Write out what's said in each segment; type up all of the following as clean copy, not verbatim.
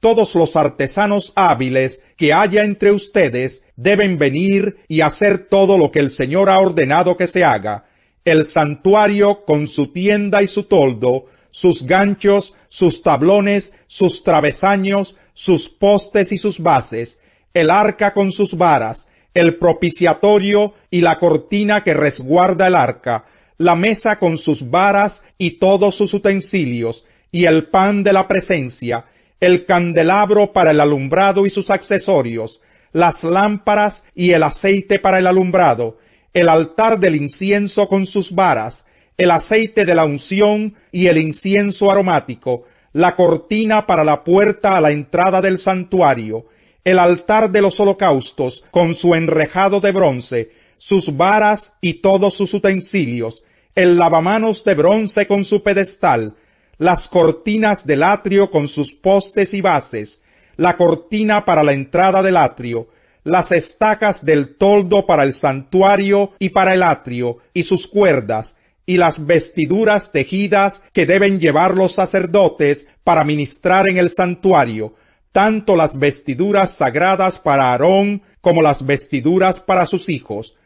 todos los artesanos hábiles que haya entre ustedes deben venir y hacer todo lo que el Señor ha ordenado que se haga: el santuario con su tienda y su toldo, sus ganchos, sus tablones, sus travesaños, sus postes y sus bases, el arca con sus varas, el propiciatorio y la cortina que resguarda el arca, la mesa con sus varas y todos sus utensilios, y el pan de la presencia, el candelabro para el alumbrado y sus accesorios, las lámparas y el aceite para el alumbrado, el altar del incienso con sus varas, el aceite de la unción y el incienso aromático, la cortina para la puerta a la entrada del santuario, el altar de los holocaustos con su enrejado de bronce, sus varas y todos sus utensilios, el lavamanos de bronce con su pedestal, las cortinas del atrio con sus postes y bases, la cortina para la entrada del atrio, las estacas del toldo para el santuario y para el atrio, y sus cuerdas, y las vestiduras tejidas que deben llevar los sacerdotes para ministrar en el santuario, tanto las vestiduras sagradas para Aarón como las vestiduras para sus hijos.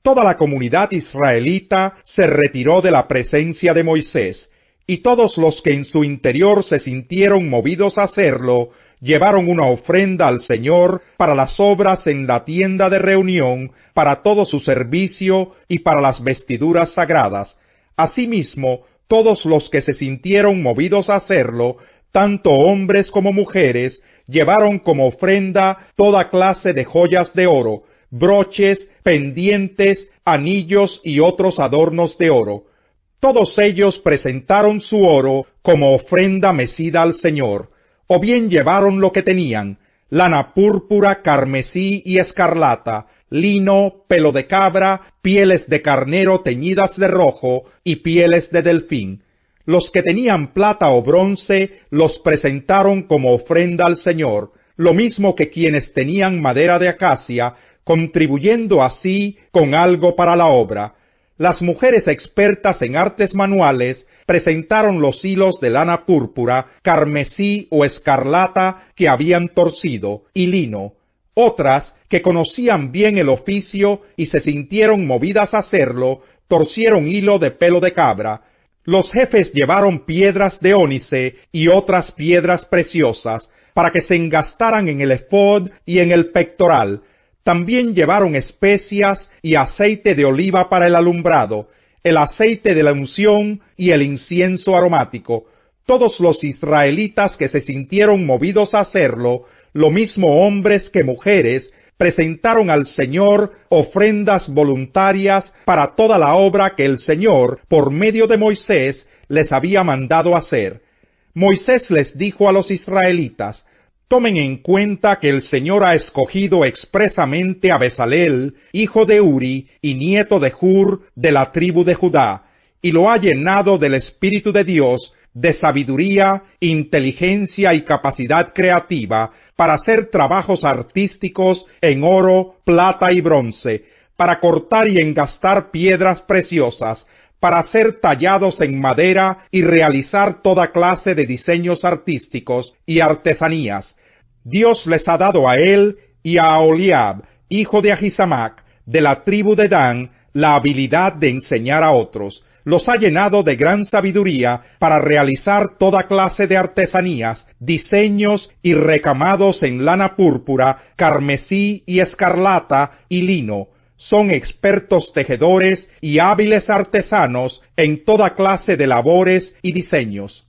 Toda la comunidad israelita se retiró de la presencia de Moisés, y todos los que en su interior se sintieron movidos a hacerlo, llevaron una ofrenda al Señor para las obras en la tienda de reunión, para todo su servicio y para las vestiduras sagradas. Asimismo, todos los que se sintieron movidos a hacerlo, tanto hombres como mujeres, llevaron como ofrenda toda clase de joyas de oro, broches, pendientes, anillos y otros adornos de oro. Todos ellos presentaron su oro como ofrenda mecida al Señor, o bien llevaron lo que tenían: lana púrpura, carmesí y escarlata, lino, pelo de cabra, pieles de carnero teñidas de rojo y pieles de delfín. Los que tenían plata o bronce los presentaron como ofrenda al Señor, lo mismo que quienes tenían madera de acacia, contribuyendo así con algo para la obra. Las mujeres expertas en artes manuales presentaron los hilos de lana púrpura, carmesí o escarlata que habían torcido, y lino. Otras, que conocían bien el oficio y se sintieron movidas a hacerlo, torcieron hilo de pelo de cabra. Los jefes llevaron piedras de ónice y otras piedras preciosas, para que se engastaran en el efod y en el pectoral. También llevaron especias y aceite de oliva para el alumbrado, el aceite de la unción y el incienso aromático. Todos los israelitas que se sintieron movidos a hacerlo, lo mismo hombres que mujeres, presentaron al Señor ofrendas voluntarias para toda la obra que el Señor, por medio de Moisés, les había mandado hacer. Moisés les dijo a los israelitas: tomen en cuenta que el Señor ha escogido expresamente a Bezaleel, hijo de Uri y nieto de Hur, de la tribu de Judá, y lo ha llenado del Espíritu de Dios, de sabiduría, inteligencia y capacidad creativa, para hacer trabajos artísticos en oro, plata y bronce, para cortar y engastar piedras preciosas, para ser tallados en madera y realizar toda clase de diseños artísticos y artesanías. Dios les ha dado a él y a Aholiab, hijo de Ahisamac, de la tribu de Dan, la habilidad de enseñar a otros. Los ha llenado de gran sabiduría para realizar toda clase de artesanías, diseños y recamados en lana púrpura, carmesí y escarlata y lino. Son expertos tejedores y hábiles artesanos en toda clase de labores y diseños.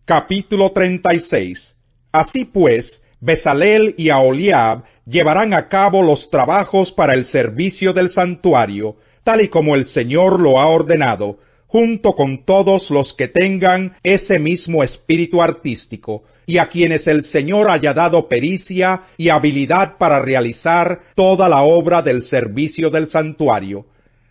Capítulo 36. Así pues, Bezaleel y Aholiab llevarán a cabo los trabajos para el servicio del santuario, tal y como el Señor lo ha ordenado, junto con todos los que tengan ese mismo espíritu artístico, y a quienes el Señor haya dado pericia y habilidad para realizar toda la obra del servicio del santuario.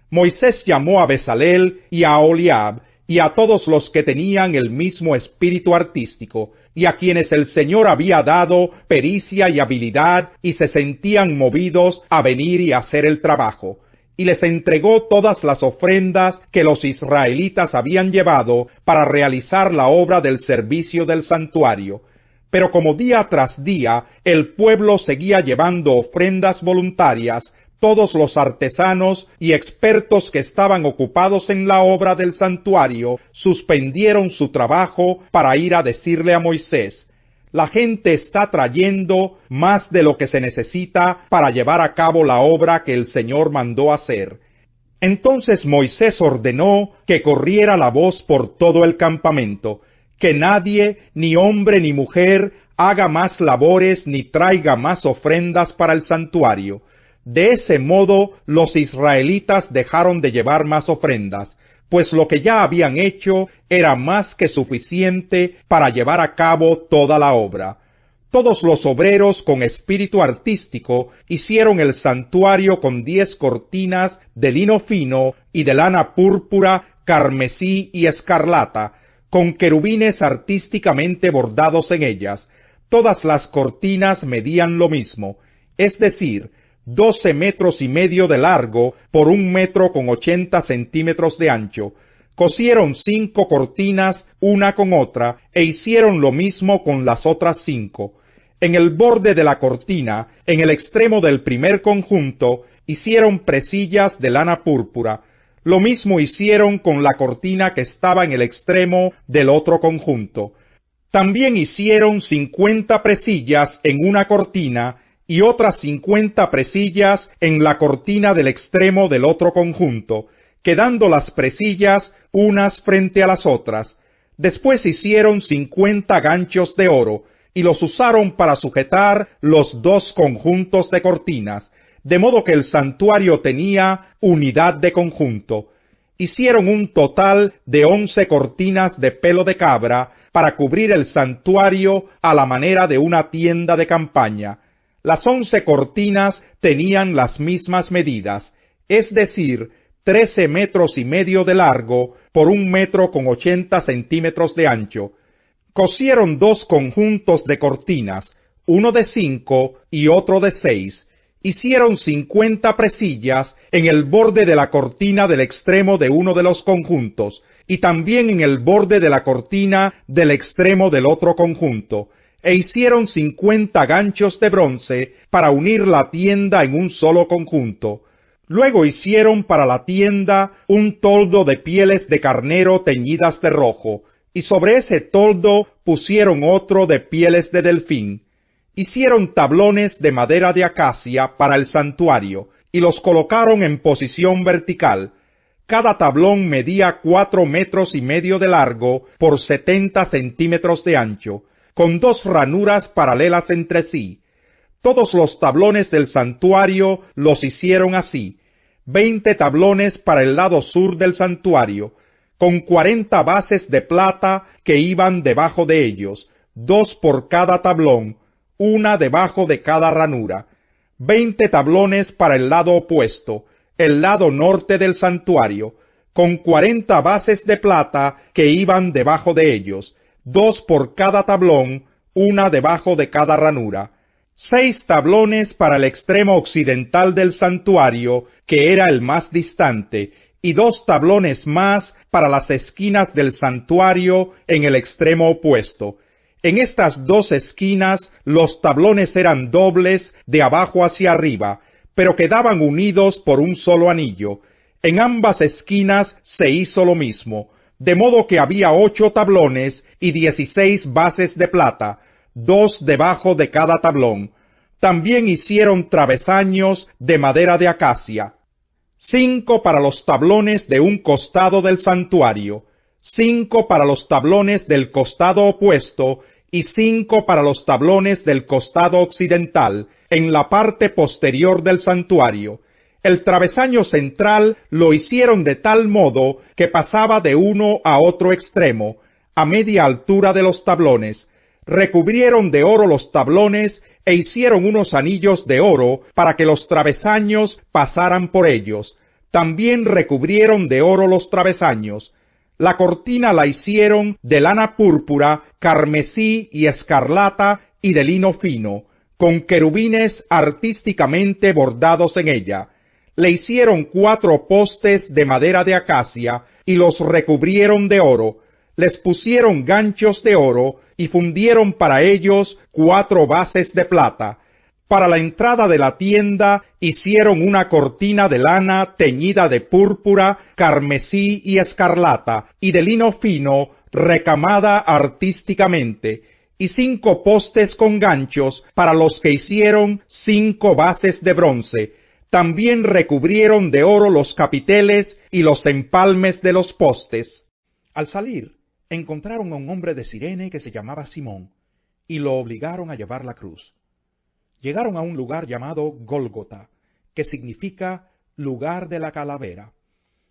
Moisés llamó a Bezaleel y a Aholiab, y a todos los que tenían el mismo espíritu artístico, y a quienes el Señor había dado pericia y habilidad, y se sentían movidos a venir y hacer el trabajo. y les entregó todas las ofrendas que los israelitas habían llevado para realizar la obra del servicio del santuario. Pero como día tras día el pueblo seguía llevando ofrendas voluntarias, todos los artesanos y expertos que estaban ocupados en la obra del santuario suspendieron su trabajo para ir a decirle a Moisés: la gente está trayendo más de lo que se necesita para llevar a cabo la obra que el Señor mandó hacer. Entonces Moisés ordenó que corriera la voz por todo el campamento, que nadie, ni hombre ni mujer, haga más labores ni traiga más ofrendas para el santuario. De ese modo los israelitas dejaron de llevar más ofrendas, pues lo que ya habían hecho era más que suficiente para llevar a cabo toda la obra. Todos los obreros con espíritu artístico hicieron el santuario con 10 cortinas de lino fino y de lana púrpura, carmesí y escarlata, con querubines artísticamente bordados en ellas. Todas las cortinas medían lo mismo, es decir, 12 metros y medio de largo por 1 metro con 80 centímetros de ancho. Cosieron 5 cortinas una con otra e hicieron lo mismo con las otras 5. En el borde de la cortina, en el extremo del primer conjunto, hicieron presillas de lana púrpura. Lo mismo hicieron con la cortina que estaba en el extremo del otro conjunto. También hicieron 50 presillas en una cortina y otras 50 presillas en la cortina del extremo del otro conjunto, quedando las presillas unas frente a las otras. Después hicieron 50 ganchos de oro, y los usaron para sujetar los 2 conjuntos de cortinas, de modo que el santuario tenía unidad de conjunto. Hicieron un total de 11 cortinas de pelo de cabra para cubrir el santuario a la manera de una tienda de campaña. Las 11 cortinas tenían las mismas medidas, es decir, 13 metros y medio de largo por 1 metro con 80 centímetros de ancho. Cosieron 2 conjuntos de cortinas, uno de 5 y otro de 6. Hicieron 50 presillas en el borde de la cortina del extremo de uno de los conjuntos, y también en el borde de la cortina del extremo del otro conjunto, e hicieron 50 ganchos de bronce para unir la tienda en un solo conjunto. Luego hicieron para la tienda un toldo de pieles de carnero teñidas de rojo, y sobre ese toldo pusieron otro de pieles de delfín. Hicieron tablones de madera de acacia para el santuario, y los colocaron en posición vertical. Cada tablón medía 4 metros y medio de largo por 70 centímetros de ancho, con 2 ranuras paralelas entre sí. Todos los tablones del santuario los hicieron así: 20 tablones para el lado sur del santuario, con 40 bases de plata que iban debajo de ellos, 2 por cada tablón, una debajo de cada ranura. 20 tablones para el lado opuesto, el lado norte del santuario, con 40 bases de plata que iban debajo de ellos, 2 por cada tablón, una debajo de cada ranura. 6 tablones para el extremo occidental del santuario, que era el más distante, y 2 tablones más para las esquinas del santuario en el extremo opuesto. En estas 2 esquinas los tablones eran dobles de abajo hacia arriba, pero quedaban unidos por un solo anillo. En ambas esquinas se hizo lo mismo, de modo que había 8 tablones y 16 bases de plata, 2 debajo de cada tablón. También hicieron travesaños de madera de acacia, 5 para los tablones de un costado del santuario, 5 para los tablones del costado opuesto y 5 para los tablones del costado occidental, en la parte posterior del santuario. El travesaño central lo hicieron de tal modo que pasaba de uno a otro extremo, a media altura de los tablones. Recubrieron de oro los tablones e hicieron unos anillos de oro para que los travesaños pasaran por ellos. También recubrieron de oro los travesaños. La cortina la hicieron de lana púrpura, carmesí y escarlata y de lino fino, con querubines artísticamente bordados en ella. Le hicieron 4 postes de madera de acacia y los recubrieron de oro. Les pusieron ganchos de oro y fundieron para ellos 4 bases de plata. Para la entrada de la tienda hicieron una cortina de lana teñida de púrpura, carmesí y escarlata, y de lino fino, recamada artísticamente, y 5 postes con ganchos para los que hicieron 5 bases de bronce. También recubrieron de oro los capiteles y los empalmes de los postes. Al salir, encontraron a un hombre de Cirene que se llamaba Simón, y lo obligaron a llevar la cruz. Llegaron a un lugar llamado Gólgota, que significa lugar de la calavera.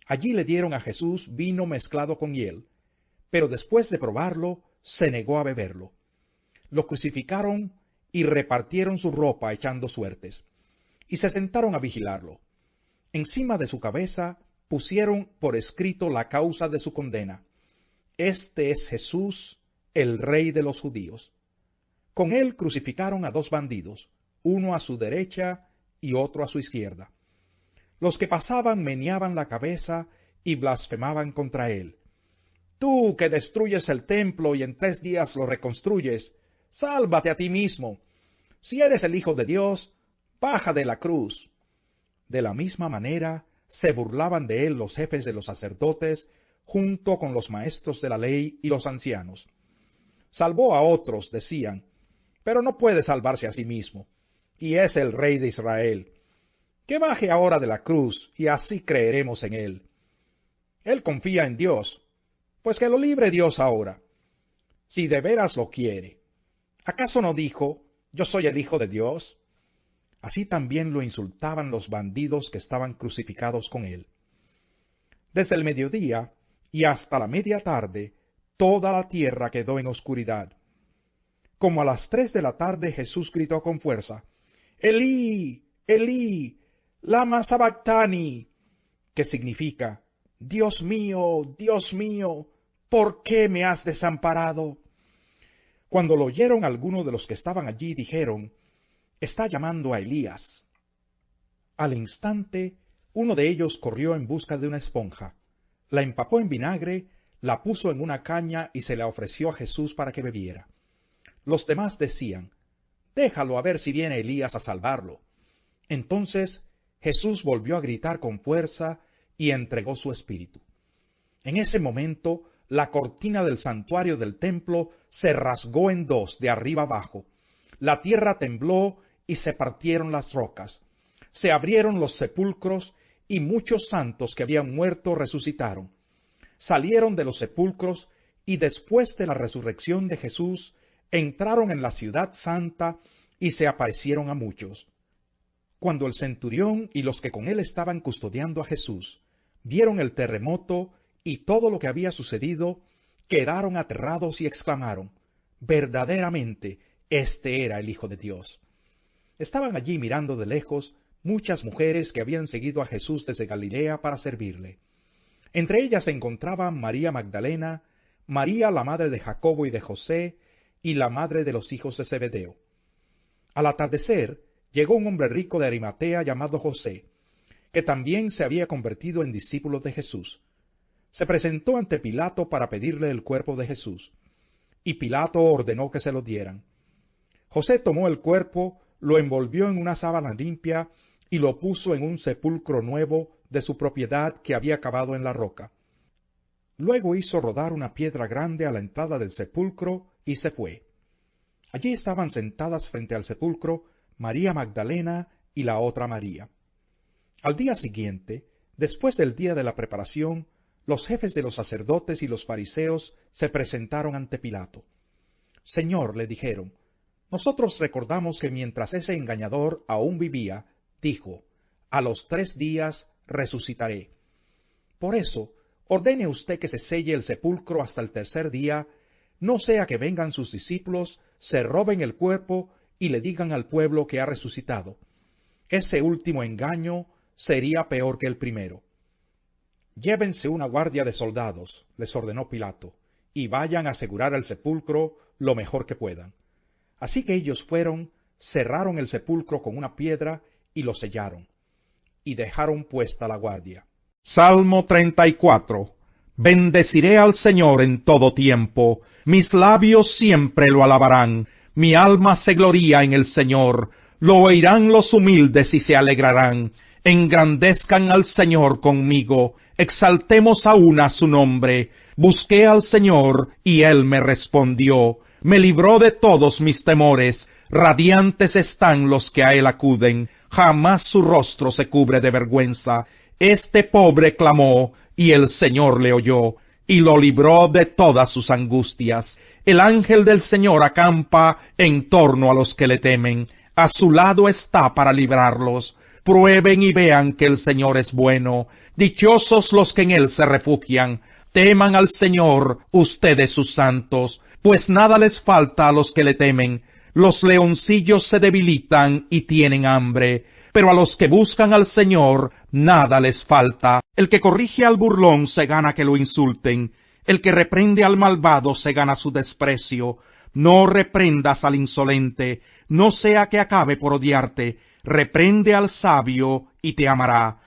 Allí le dieron a Jesús vino mezclado con hiel, pero después de probarlo, se negó a beberlo. Lo crucificaron y repartieron su ropa echando suertes, y se sentaron a vigilarlo. Encima de su cabeza pusieron por escrito la causa de su condena: Este es Jesús, el Rey de los judíos. Con él crucificaron a 2 bandidos, uno a su derecha y otro a su izquierda. Los que pasaban meneaban la cabeza y blasfemaban contra él. Tú que destruyes el templo y en 3 días lo reconstruyes, sálvate a ti mismo. Si eres el Hijo de Dios, baja de la cruz. De la misma manera se burlaban de él los jefes de los sacerdotes, junto con los maestros de la ley y los ancianos. Salvó a otros, decían, pero no puede salvarse a sí mismo, y es el Rey de Israel. Que baje ahora de la cruz, y así creeremos en él. Él confía en Dios, pues que lo libre Dios ahora, si de veras lo quiere. ¿Acaso no dijo, yo soy el Hijo de Dios? Así también lo insultaban los bandidos que estaban crucificados con él. Desde el mediodía y hasta la media tarde, toda la tierra quedó en oscuridad. Como a las 3 de la tarde Jesús gritó con fuerza: Elí, Elí, lama sabactani, que significa: Dios mío, ¿por qué me has desamparado? Cuando lo oyeron algunos de los que estaban allí, dijeron: Está llamando a Elías. Al instante, uno de ellos corrió en busca de una esponja, la empapó en vinagre, la puso en una caña y se la ofreció a Jesús para que bebiera. Los demás decían: Déjalo a ver si viene Elías a salvarlo. Entonces Jesús volvió a gritar con fuerza y entregó su espíritu. En ese momento, la cortina del santuario del templo se rasgó en 2 de arriba abajo. La tierra tembló y se partieron las rocas. Se abrieron los sepulcros y muchos santos que habían muerto resucitaron. Salieron de los sepulcros y después de la resurrección de Jesús, entraron en la ciudad santa y se aparecieron a muchos. Cuando el centurión y los que con él estaban custodiando a Jesús vieron el terremoto y todo lo que había sucedido, quedaron aterrados y exclamaron: verdaderamente, este era el Hijo de Dios. Estaban allí mirando de lejos muchas mujeres que habían seguido a Jesús desde Galilea para servirle. Entre ellas se encontraban María Magdalena, María la madre de Jacobo y de José, y la madre de los hijos de Zebedeo. Al atardecer, llegó un hombre rico de Arimatea llamado José, que también se había convertido en discípulo de Jesús. Se presentó ante Pilato para pedirle el cuerpo de Jesús, y Pilato ordenó que se lo dieran. José tomó el cuerpo, lo envolvió en una sábana limpia y lo puso en un sepulcro nuevo de su propiedad que había cavado en la roca. Luego hizo rodar una piedra grande a la entrada del sepulcro y se fue. Allí estaban sentadas frente al sepulcro María Magdalena y la otra María. Al día siguiente, después del día de la preparación, los jefes de los sacerdotes y los fariseos se presentaron ante Pilato. Señor, le dijeron, nosotros recordamos que mientras ese engañador aún vivía, dijo, a los 3 días resucitaré. Por eso, ordene usted que se selle el sepulcro hasta el 3er día, no sea que vengan sus discípulos, se roben el cuerpo y le digan al pueblo que ha resucitado. Ese último engaño sería peor que el primero. Llévense una guardia de soldados, les ordenó Pilato, y vayan a asegurar el sepulcro lo mejor que puedan. Así que ellos fueron, cerraron el sepulcro con una piedra y lo sellaron. y dejaron puesta la guardia. Salmo 34. Bendeciré al Señor en todo tiempo, mis labios siempre lo alabarán. Mi alma se gloría en el Señor, lo oirán los humildes y se alegrarán. Engrandezcan al Señor conmigo, exaltemos aún a su nombre. Busqué al Señor, y Él me respondió, me libró de todos mis temores. Radiantes están los que a Él acuden, jamás su rostro se cubre de vergüenza. Este pobre clamó, y el Señor le oyó, y lo libró de todas sus angustias. El ángel del Señor acampa en torno a los que le temen, a su lado está para librarlos. Prueben y vean que el Señor es bueno, dichosos los que en Él se refugian. Teman al Señor, ustedes sus santos, pues nada les falta a los que le temen. Los leoncillos se debilitan y tienen hambre, pero a los que buscan al Señor nada les falta. El que corrige al burlón se gana que lo insulten, el que reprende al malvado se gana su desprecio. No reprendas al insolente, no sea que acabe por odiarte. Reprende al sabio y te amará.